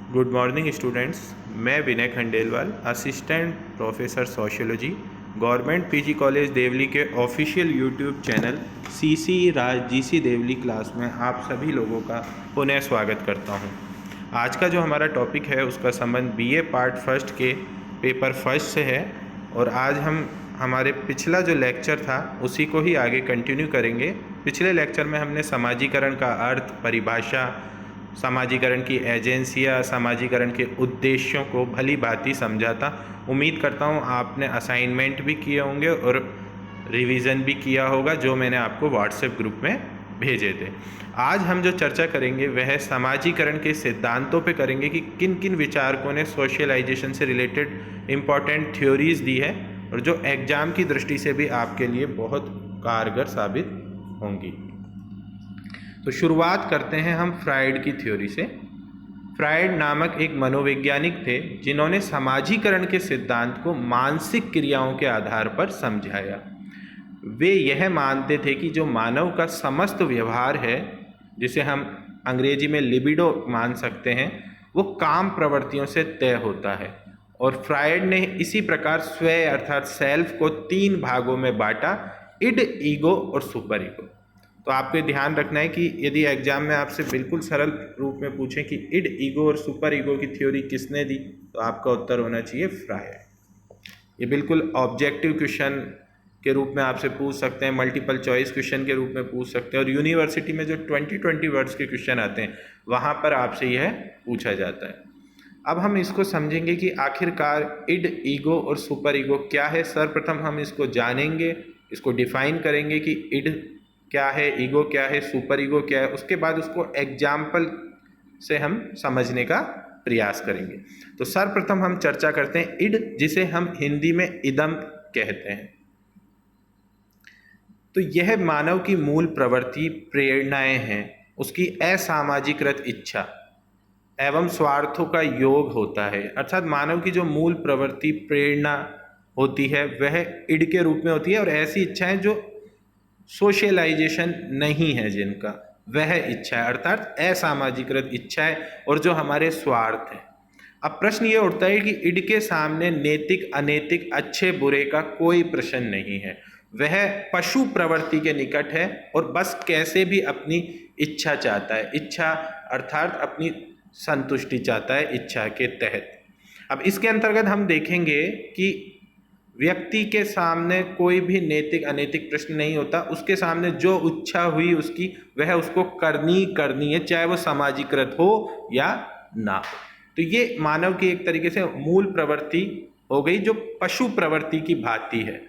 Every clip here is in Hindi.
Good morning students. मैं Vinay Khandelwal, assistant professor sociology, government PG college Deoli के official YouTube channel CC Raj GC Deoli class में आप सभी लोगों का पुनः स्वागत करता हूं। आज का जो हमारा टॉपिक है उसका संबंध बीए पार्ट फर्स्ट के पेपर फर्स्ट से है और आज हम हमारे पिछला जो लेक्चर था उसी को ही आगे कंटिन्यू करेंगे। पिछले लेक्चर में हमने समाजीकरण का अर्थ, परिभाषा, समाजीकरण की एजेंसियाँ, समाजीकरण के उद्देश्यों को भली भांति समझा था। उम्मीद करता हूँ आपने असाइनमेंट भी किए होंगे और रिवीजन भी किया होगा जो मैंने आपको व्हाट्सएप ग्रुप में भेजे थे। आज हम जो चर्चा करेंगे वह समाजीकरण के सिद्धांतों पे करेंगे कि किन किन विचारकों ने सोशलाइजेशन से रिलेटेड इम्पॉर्टेंट थ्योरीज दी है और जो एग्जाम की दृष्टि से भी आपके लिए बहुत कारगर साबित होंगी। तो शुरुआत करते हैं हम फ्रायड की थ्योरी से। फ्रायड नामक एक मनोवैज्ञानिक थे जिन्होंने समाजीकरण के सिद्धांत को मानसिक क्रियाओं के आधार पर समझाया। वे यह मानते थे कि जो मानव का समस्त व्यवहार है, जिसे हम अंग्रेजी में लिबिडो मान सकते हैं, वो काम प्रवृत्तियों से तय होता है। और फ्रायड ने इसी प्रकार स्वयं अर्थात सेल्फ को 3 भागों में बांटा, इड, ईगो और सुपर ईगो। तो आपको ध्यान रखना है कि यदि एग्जाम में आपसे बिल्कुल सरल रूप में पूछें कि इड, ईगो और सुपर ईगो की थ्योरी किसने दी, तो आपका उत्तर होना चाहिए फ्रायड। ये बिल्कुल ऑब्जेक्टिव क्वेश्चन के रूप में आपसे पूछ सकते हैं, मल्टीपल चॉइस क्वेश्चन के रूप में पूछ सकते हैं और यूनिवर्सिटी में जो 20-20 वर्ड्स के क्वेश्चन आते हैं वहाँ पर आपसे यह पूछा जाता है। अब हम इसको समझेंगे कि आखिरकार इड, ईगो और सुपर ईगो क्या है। सर्वप्रथम हम इसको जानेंगे, इसको डिफाइन करेंगे कि इड क्या है, ईगो क्या है, सुपर ईगो क्या है। उसके बाद उसको एग्जाम्पल से हम समझने का प्रयास करेंगे। तो सर्वप्रथम हम चर्चा करते हैं इड, जिसे हम हिंदी में इदम कहते हैं। तो यह मानव की मूल प्रवृत्ति, प्रेरणाएं हैं, उसकी असामाजिकृत इच्छा एवं स्वार्थों का योग होता है। अर्थात मानव की जो मूल प्रवृत्ति, प्रेरणा होती है वह इड के रूप में होती है और ऐसी इच्छाएं जो सोशलाइजेशन नहीं है जिनका, वह इच्छा है अर्थात असामाजिकृत इच्छा है और जो हमारे स्वार्थ है। अब प्रश्न ये उठता है कि इड के सामने नैतिक अनैतिक, अच्छे बुरे का कोई प्रश्न नहीं है। वह पशु प्रवृत्ति के निकट है और बस कैसे भी अपनी इच्छा चाहता है। इच्छा अर्थात अपनी संतुष्टि चाहता है इच्छा के तहत। अब इसके अंतर्गत हम देखेंगे कि व्यक्ति के सामने कोई भी नैतिक अनैतिक प्रश्न नहीं होता। उसके सामने जो इच्छा हुई उसकी, वह उसको करनी है, चाहे वो समाजीकृत हो या ना हो। तो ये मानव की एक तरीके से मूल प्रवृत्ति हो गई जो पशु प्रवृत्ति की भांति है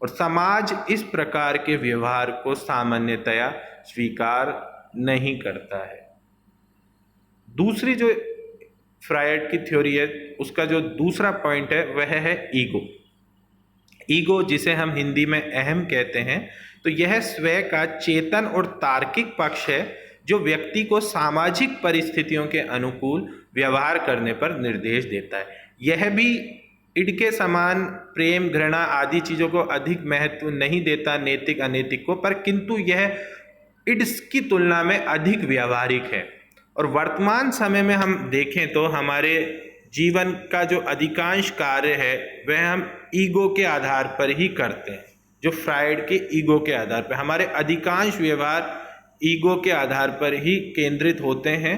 और समाज इस प्रकार के व्यवहार को सामान्यतया स्वीकार नहीं करता है। दूसरी जो फ्रायड की थ्योरी है उसका जो दूसरा पॉइंट है वह है ईगो। ईगो, जिसे हम हिंदी में अहम कहते हैं, तो यह स्वयं का चेतन और तार्किक पक्ष है जो व्यक्ति को सामाजिक परिस्थितियों के अनुकूल व्यवहार करने पर निर्देश देता है। यह भी इड के समान प्रेम, घृणा आदि चीज़ों को अधिक महत्व नहीं देता नैतिक अनैतिक को, पर किंतु यह इड की तुलना में अधिक व्यावहारिक है। और वर्तमान समय में हम देखें तो हमारे जीवन का जो अधिकांश कार्य है वह हम ईगो के आधार पर ही करते हैं। जो फ्रायड के ईगो के आधार पर, हमारे अधिकांश व्यवहार ईगो के आधार पर ही केंद्रित होते हैं।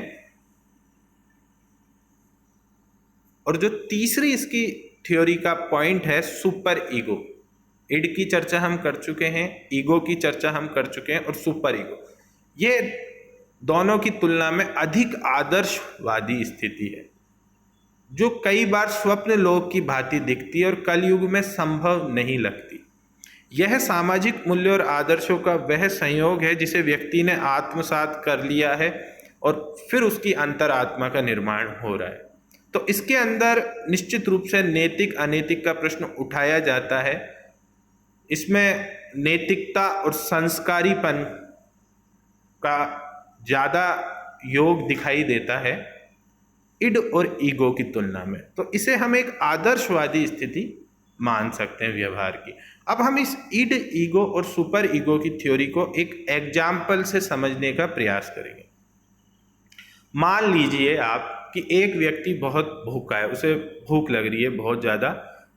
और जो तीसरी इसकी थ्योरी का पॉइंट है सुपर ईगो। इड की चर्चा हम कर चुके हैं, ईगो की चर्चा हम कर चुके हैं और सुपर ईगो, ये दोनों की तुलना में अधिक आदर्शवादी स्थिति है जो कई बार स्वप्न लोक की भांति दिखती है और कलयुग में संभव नहीं लगती। यह सामाजिक मूल्य और आदर्शों का वह संयोग है जिसे व्यक्ति ने आत्मसात कर लिया है और फिर उसकी अंतरात्मा का निर्माण हो रहा है। तो इसके अंदर निश्चित रूप से नैतिक अनैतिक का प्रश्न उठाया जाता है। इसमें नैतिकता और संस्कारीपन का ज़्यादा योग दिखाई देता है इड और ईगो की तुलना में। तो इसे हम एक आदर्शवादी स्थिति मान सकते हैं व्यवहार की। अब हम इस इड, ईगो और सुपर ईगो की थ्योरी को एक एग्जाम्पल से समझने का प्रयास करेंगे। मान लीजिए आप कि एक व्यक्ति बहुत भूखा है, उसे भूख लग रही है बहुत ज़्यादा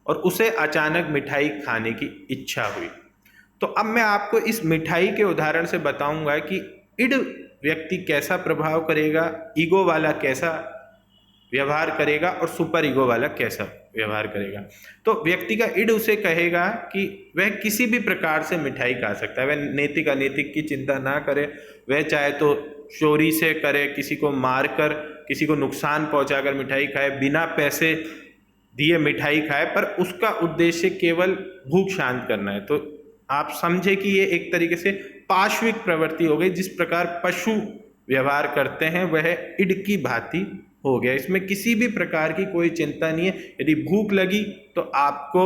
और उसे अचानक मिठाई खाने की इच्छा हुई। तो अब मैं आपको इस मिठाई के उदाहरण से बताऊंगा कि इड व्यक्ति कैसा प्रभाव करेगा, ईगो वाला कैसा व्यवहार करेगा और सुपर ईगो वाला कैसा व्यवहार करेगा। तो व्यक्ति का इड उसे कहेगा कि वह किसी भी प्रकार से मिठाई खा सकता है, वह नैतिक अनैतिक की चिंता ना करे, वह चाहे तो चोरी से करे, किसी को मारकर, किसी को नुकसान पहुंचाकर मिठाई खाए, बिना पैसे दिए मिठाई खाए, पर उसका उद्देश्य केवल भूख शांत करना है। तो आप समझे कि ये एक तरीके से पाशविक प्रवृत्ति हो गई, जिस प्रकार पशु व्यवहार करते हैं वह इड की भांति हो गया। इसमें किसी भी प्रकार की कोई चिंता नहीं है। यदि भूख लगी तो आपको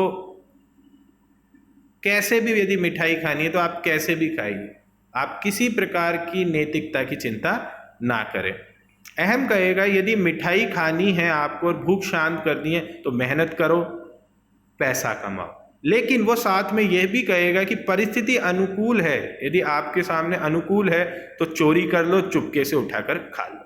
कैसे भी, यदि मिठाई खानी है तो आप कैसे भी खाइए, आप किसी प्रकार की नैतिकता की चिंता ना करें। अहम कहेगा यदि मिठाई खानी है आपको और भूख शांत करनी है तो मेहनत करो, पैसा कमाओ, लेकिन वो साथ में यह भी कहेगा कि परिस्थिति अनुकूल है, यदि आपके सामने अनुकूल है तो चोरी कर लो, चुपके से उठाकर खा लो।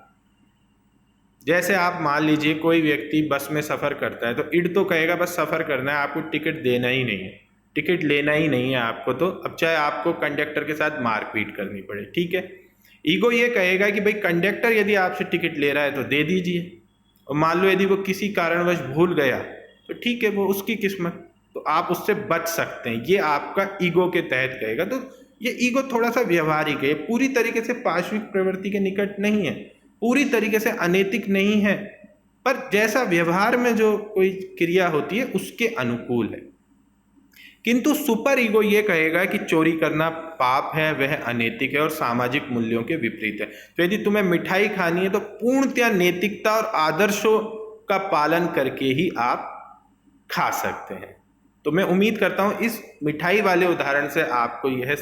जैसे आप मान लीजिए कोई व्यक्ति बस में सफ़र करता है तो इड तो कहेगा बस सफ़र करना है, आपको टिकट देना ही नहीं है, टिकट लेना ही नहीं है आपको, तो अब चाहे आपको कंडक्टर के साथ मारपीट करनी पड़े, ठीक है। ईगो ये कहेगा कि भाई कंडक्टर यदि आपसे टिकट ले रहा है तो दे दीजिए, और मान लो यदि वो किसी कारणवश भूल गया तो ठीक है, वो उसकी किस्मत, तो आप उससे बच सकते हैं, ये आपका ईगो के तहत कहेगा। तो ये ईगो थोड़ा सा व्यवहारिक है, पूरी तरीके से पाशविक प्रवृत्ति के निकट नहीं है, पूरी तरीके से अनैतिक नहीं है, पर जैसा व्यवहार में जो कोई क्रिया होती है उसके अनुकूल है। किंतु सुपर ईगो ये कहेगा कि चोरी करना पाप है, वह अनैतिक है और सामाजिक मूल्यों के विपरीत है। तो यदि तुम्हें मिठाई खानी है तो पूर्णतया नैतिकता और आदर्शों का पालन करके ही आप खा सकते हैं। तो मैं उम्मीद करता हूं इस मिठाई वाले उदाहरण से आपको यह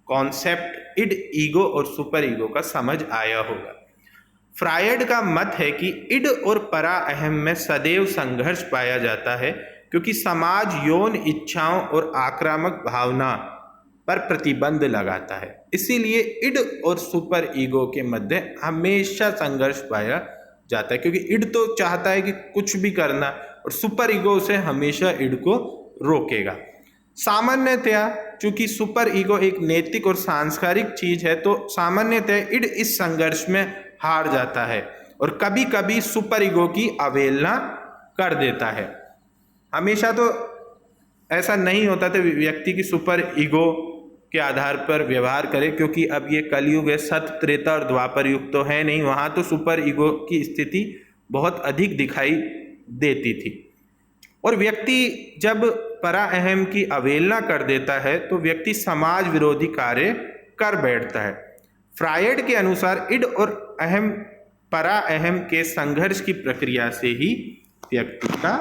कॉन्सेप्ट इड, ईगो और सुपर ईगो का समझ आया होगा। फ्रायड का मत है कि इड और परा अहम में सदैव संघर्ष पाया जाता है, क्योंकि समाज यौन इच्छाओं और आक्रामक भावना पर प्रतिबंध लगाता है। इसीलिए इड और सुपर ईगो के मध्य हमेशा संघर्ष पाया जाता है, क्योंकि इड तो चाहता है कि कुछ भी करना और सुपर ईगो से हमेशा इड को रोकेगा। सामान्यतया चूंकि सुपर ईगो एक नैतिक और सांस्कारिक चीज है, तो सामान्यतः इड इस संघर्ष में हार जाता है और कभी कभी सुपर ईगो की अवहेलना कर देता है। हमेशा तो ऐसा नहीं होता था व्यक्ति की सुपर ईगो के आधार पर व्यवहार करे, क्योंकि अब ये कलयुग है, सत्य, त्रेता और द्वापर युग तो है नहीं, वहाँ तो सुपर ईगो की स्थिति बहुत अधिक दिखाई देती थी। और व्यक्ति जब परा अहम की अवहेलना कर देता है तो व्यक्ति समाज विरोधी कार्य कर बैठता है। फ्रायड के अनुसार इड और अहम, परा अहम के संघर्ष की प्रक्रिया से ही व्यक्ति का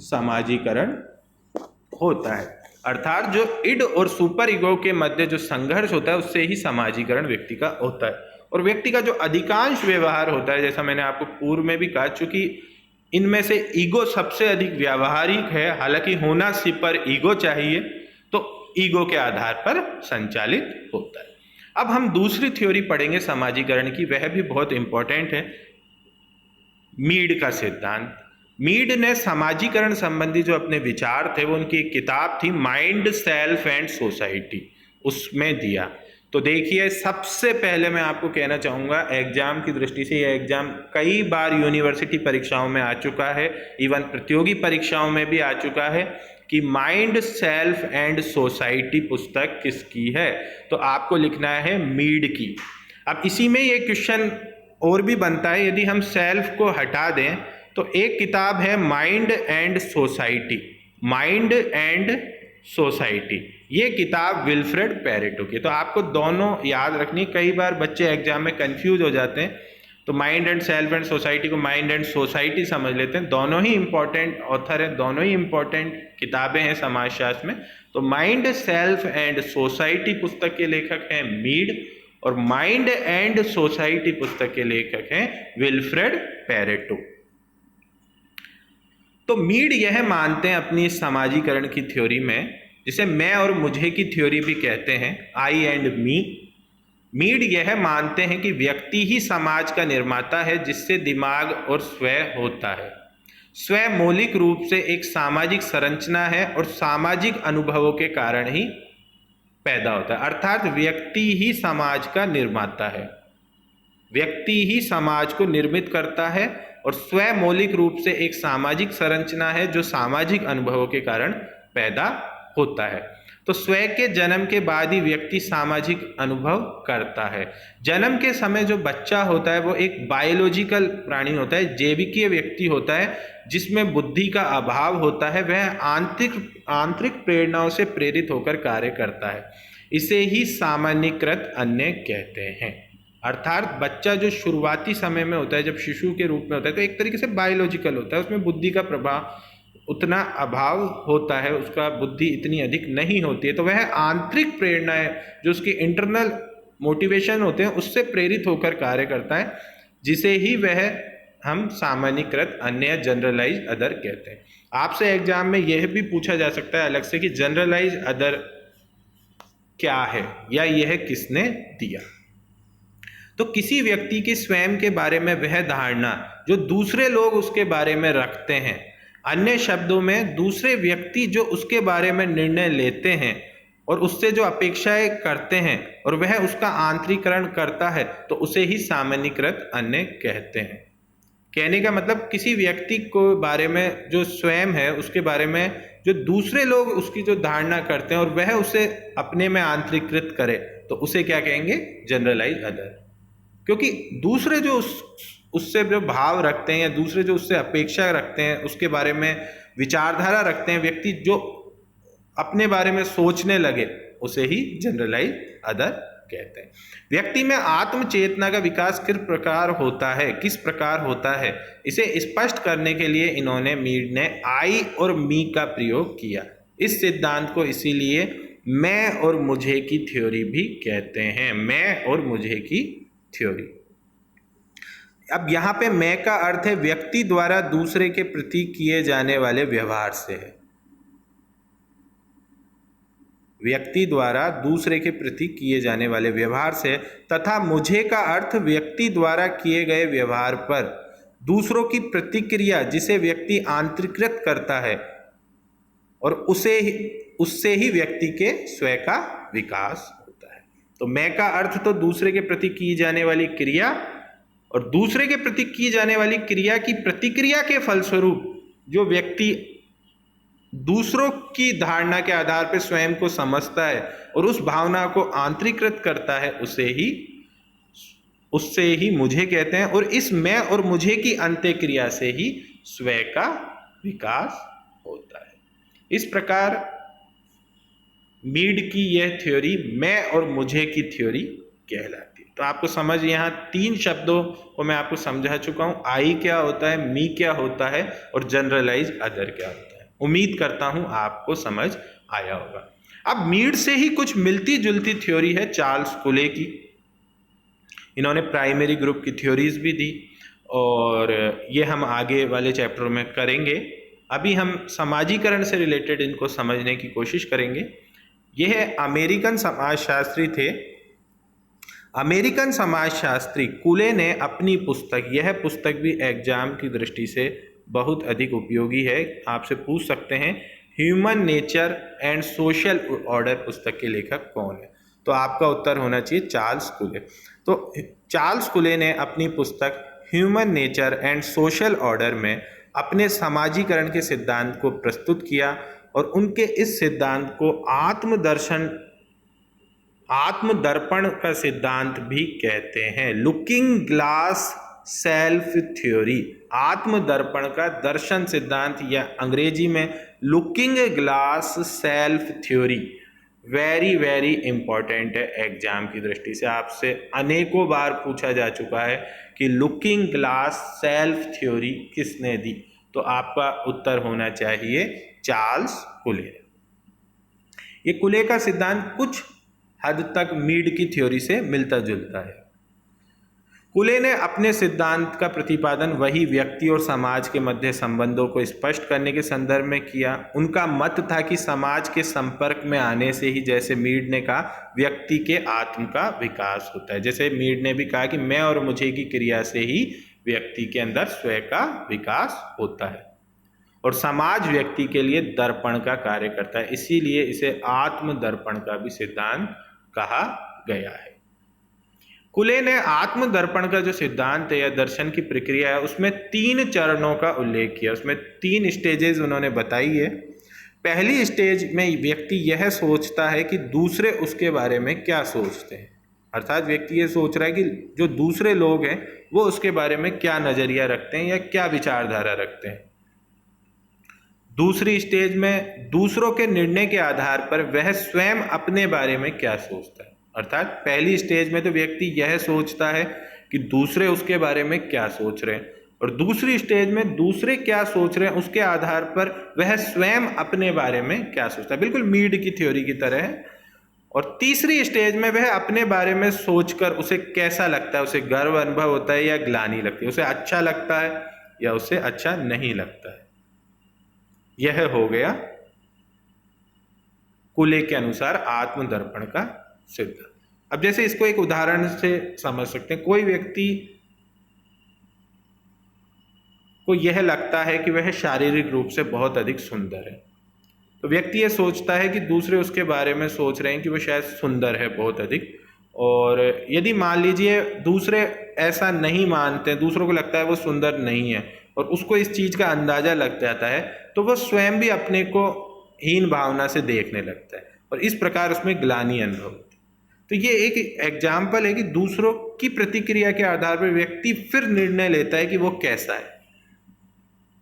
समाजीकरण होता है। अर्थात जो इड और सुपर ईगो के मध्य जो संघर्ष होता है उससे ही समाजीकरण व्यक्ति का होता है। और व्यक्ति का जो अधिकांश व्यवहार होता है, जैसा मैंने आपको पूर्व में भी कहा, चूंकि इनमें से ईगो सबसे अधिक व्यावहारिक है, हालांकि होना सुपर ईगो चाहिए, तो ईगो के आधार पर संचालित होता है। अब हम दूसरी थ्योरी पढ़ेंगे समाजीकरण की, वह भी बहुत इंपॉर्टेंट है, मीड का सिद्धांत। मीड ने समाजीकरण संबंधी जो अपने विचार थे वो उनकी एक किताब थी माइंड, सेल्फ एंड सोसाइटी, उसमें दिया। तो देखिए, सबसे पहले मैं आपको कहना चाहूँगा, एग्जाम की दृष्टि से यह एग्जाम कई बार यूनिवर्सिटी परीक्षाओं में आ चुका है, इवन प्रतियोगी परीक्षाओं में भी आ चुका है कि माइंड, सेल्फ एंड सोसाइटी पुस्तक किसकी है। तो आपको लिखना है मीड की। अब इसी में ये क्वेश्चन और भी बनता है, यदि हम सेल्फ को हटा दें तो एक किताब है mind and society, mind and society, ये किताब विल्फ्रेड पेरेटो की। तो आपको दोनों याद रखनी, कई बार बच्चे एग्जाम में कंफ्यूज हो जाते हैं, तो mind and self and society को माइंड एंड सोसाइटी समझ लेते हैं। दोनों ही इंपॉर्टेंट ऑथर हैं, दोनों ही इंपॉर्टेंट किताबें हैं समाजशास्त्र में। तो माइंड, सेल्फ एंड सोसाइटी पुस्तक के लेखक हैं मीड, और माइंड एंड सोसाइटी पुस्तक के लेखक हैं विल्फ्रेड पेरेटो। तो मीड यह मानते हैं अपनी समाजीकरण की थ्योरी में, जिसे मैं और मुझे की थ्योरी भी कहते हैं, आई एंड मी, मीड यह मानते हैं कि व्यक्ति ही समाज का निर्माता है, जिससे दिमाग और स्वयं होता है। स्वयं मौलिक रूप से एक सामाजिक संरचना है और सामाजिक अनुभवों के कारण ही पैदा होता है। अर्थात व्यक्ति ही समाज का निर्माता है, व्यक्ति ही समाज को निर्मित करता है और स्वयं मौलिक रूप से एक सामाजिक संरचना है जो सामाजिक अनुभवों के कारण पैदा होता है। तो स्वयं के जन्म के बाद ही व्यक्ति सामाजिक अनुभव करता है। जन्म के समय जो बच्चा होता है वो एक बायोलॉजिकल प्राणी होता है, जैविकीय व्यक्ति होता है, जिसमें बुद्धि का अभाव होता है। वह आंतरिक प्रेरणाओं से प्रेरित होकर कार्य करता है। इसे ही सामान्यीकृत अन्य कहते हैं। अर्थात बच्चा जो शुरुआती समय में होता है, जब शिशु के रूप में होता है, तो एक तरीके से बायोलॉजिकल होता है, उसमें बुद्धि का प्रभाव उतना अभाव होता है, उसका बुद्धि इतनी अधिक नहीं होती है। तो वह आंतरिक प्रेरणाएं जो उसकी इंटरनल मोटिवेशन होते हैं उससे प्रेरित होकर कार्य करता है, जिसे ही वह हम सामान्यीकृत अन्य जनरलाइज अदर कहते हैं। आपसे एग्जाम में यह भी पूछा जा सकता है अलग से कि जनरलाइज अदर क्या है या यह किसने दिया। तो किसी व्यक्ति के स्वयं के बारे में वह धारणा जो दूसरे लोग उसके बारे में रखते हैं, अन्य शब्दों में दूसरे व्यक्ति जो उसके बारे में निर्णय लेते हैं और उससे जो अपेक्षाएं करते हैं और वह उसका आंतरीकरण करता है, तो उसे ही सामान्यीकृत अन्य कहते हैं। कहने का मतलब किसी व्यक्ति को बारे में जो स्वयं है उसके बारे में जो दूसरे लोग उसकी जो धारणा करते हैं और वह उसे अपने में आंतरीकृत करे, तो उसे क्या कहेंगे? Generalize other. क्योंकि दूसरे जो उससे जो भाव रखते हैं या दूसरे जो उससे अपेक्षा रखते हैं, उसके बारे में विचारधारा रखते हैं, व्यक्ति जो अपने बारे में सोचने लगे, उसे ही जनरलाइज अदर कहते हैं। व्यक्ति में आत्म चेतना का विकास किस प्रकार होता है, इसे स्पष्ट करने के लिए इन्होंने मीड ने आई और मी का प्रयोग किया। इस सिद्धांत को इसीलिए मैं और मुझे की थ्योरी भी कहते हैं। मैं और मुझे की थ्योरी। अब यहाँ पे मैं का अर्थ है व्यक्ति द्वारा दूसरे के प्रति किए जाने वाले व्यवहार से है। व्यक्ति द्वारा दूसरे के प्रति किए जाने वाले व्यवहार से, तथा मुझे का अर्थ व्यक्ति द्वारा किए गए व्यवहार पर दूसरों की प्रतिक्रिया जिसे व्यक्ति आंतरिकृत करता है और उससे ही व्यक्ति के स्वयं का विकास होता है। तो मैं का अर्थ तो दूसरे के प्रति की जाने वाली क्रिया और दूसरे के प्रति की जाने वाली क्रिया की प्रतिक्रिया के फलस्वरूप जो व्यक्ति दूसरों की धारणा के आधार पर स्वयं को समझता है और उस भावना को आंतरिकृत करता है, उससे ही मुझे कहते हैं। और इस मैं और मुझे की अंत्यक्रिया से ही स्वयं का विकास होता है। इस प्रकार मीड की यह थ्योरी मैं और मुझे की थ्योरी कहलाती है। तो आपको समझ, यहाँ 3 शब्दों को मैं आपको समझा चुका हूँ। आई क्या होता है, मी क्या होता है और जनरलाइज अदर क्या होता है। उम्मीद करता हूँ आपको समझ आया होगा। अब मीड से ही कुछ मिलती जुलती थ्योरी है चार्ल्स कुले की। इन्होंने प्राइमरी ग्रुप की थ्योरीज भी दी और ये हम आगे वाले चैप्टर में करेंगे। अभी हम समाजीकरण से रिलेटेड इनको समझने की कोशिश करेंगे। यह अमेरिकन समाजशास्त्री थे। अमेरिकन समाजशास्त्री कुले ने अपनी पुस्तक, यह पुस्तक भी एग्जाम की दृष्टि से बहुत अधिक उपयोगी है, आपसे पूछ सकते हैं, human nature and social order पुस्तक के लेखक कौन है? तो आपका उत्तर होना चाहिए चार्ल्स कुले। तो चार्ल्स कुले ने अपनी पुस्तक human nature and social order में अपने समाजीकरण के सिद्धांत को प्रस्तुत किया और उनके इस सिद्धांत को आत्मदर्पण का सिद्धांत भी कहते हैं। लुकिंग ग्लास सेल्फ थ्योरी, आत्मदर्पण का दर्शन सिद्धांत या अंग्रेजी में looking glass self theory very very important है एग्जाम की दृष्टि से। आपसे अनेकों बार पूछा जा चुका है कि लुकिंग ग्लास सेल्फ थ्योरी किसने दी? तो आपका उत्तर होना चाहिए चार्ल्स कुले। ये कुले का सिद्धांत कुछ हद तक मीड की थ्योरी से मिलता जुलता है। कुले ने अपने सिद्धांत का प्रतिपादन वही व्यक्ति और समाज के मध्य संबंधों को स्पष्ट करने के संदर्भ में किया। उनका मत था कि समाज के संपर्क में आने से ही, जैसे मीड ने कहा, व्यक्ति के आत्म का विकास होता है। जैसे मीड ने भी कहा कि मैं और मुझे की क्रिया से ही व्यक्ति के अंदर स्वयं का विकास होता है, और समाज व्यक्ति के लिए दर्पण का कार्य करता है, इसीलिए इसे आत्म दर्पण का भी सिद्धांत कहा गया है। कुले ने आत्म दर्पण का जो सिद्धांत है या दर्शन की प्रक्रिया है, उसमें 3 चरणों का उल्लेख किया। उसमें 3 स्टेजेस उन्होंने बताई है। पहली स्टेज में व्यक्ति यह सोचता है कि दूसरे उसके बारे में क्या सोचते हैं, अर्थात व्यक्ति ये सोच रहा है कि जो दूसरे लोग हैं वो उसके बारे में क्या नजरिया रखते हैं या क्या विचारधारा रखते हैं। दूसरी स्टेज में दूसरों के निर्णय के आधार पर वह स्वयं अपने बारे में क्या सोचता है, अर्थात पहली स्टेज में तो व्यक्ति यह सोचता है कि दूसरे उसके बारे में क्या सोच रहे हैं, और दूसरी स्टेज में दूसरे क्या सोच रहे हैं उसके आधार पर वह स्वयं अपने बारे में क्या सोचता है, बिल्कुल मीड की थ्योरी की तरह है। और तीसरी स्टेज में वह अपने बारे में सोचकर उसे कैसा लगता है, उसे गर्व अनुभव होता है या ग्लानि लगती है, उसे अच्छा लगता है या उसे अच्छा नहीं लगता है। यह हो गया कुले के अनुसार आत्मदर्पण का सिद्धांत। अब जैसे इसको एक उदाहरण से समझ सकते हैं। कोई व्यक्ति को यह लगता है कि वह शारीरिक रूप से बहुत अधिक सुंदर है, तो व्यक्ति यह सोचता है कि दूसरे उसके बारे में सोच रहे हैं कि वह शायद सुंदर है बहुत अधिक, और यदि मान लीजिए दूसरे ऐसा नहीं मानते, दूसरों को लगता है वो सुंदर नहीं है और उसको इस चीज़ का अंदाजा लग जाता है, तो वह स्वयं भी अपने को हीन भावना से देखने लगता है और इस प्रकार उसमें ग्लानि अनुभव होती है। तो ये एक एग्जाम्पल है कि दूसरों की प्रतिक्रिया के आधार पर व्यक्ति फिर निर्णय लेता है कि वो कैसा है।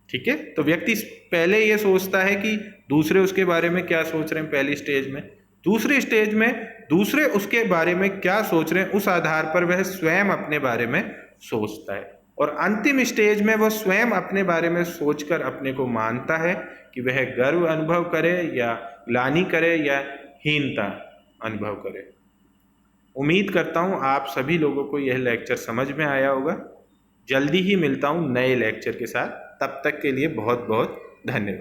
ठीक है, तो व्यक्ति पहले ये सोचता है कि दूसरे उसके बारे में क्या सोच रहे हैं पहली स्टेज में, दूसरी स्टेज में दूसरे उसके बारे में क्या सोच रहे हैं उस आधार पर वह स्वयं अपने बारे में सोचता है, और अंतिम स्टेज में वह स्वयं अपने बारे में सोचकर अपने को मानता है कि वह गर्व अनुभव करे या ग्लानि करे या हीनता अनुभव करे। उम्मीद करता हूँ आप सभी लोगों को यह लेक्चर समझ में आया होगा। जल्दी ही मिलता हूँ नए लेक्चर के साथ, तब तक के लिए बहुत बहुत धन्यवाद।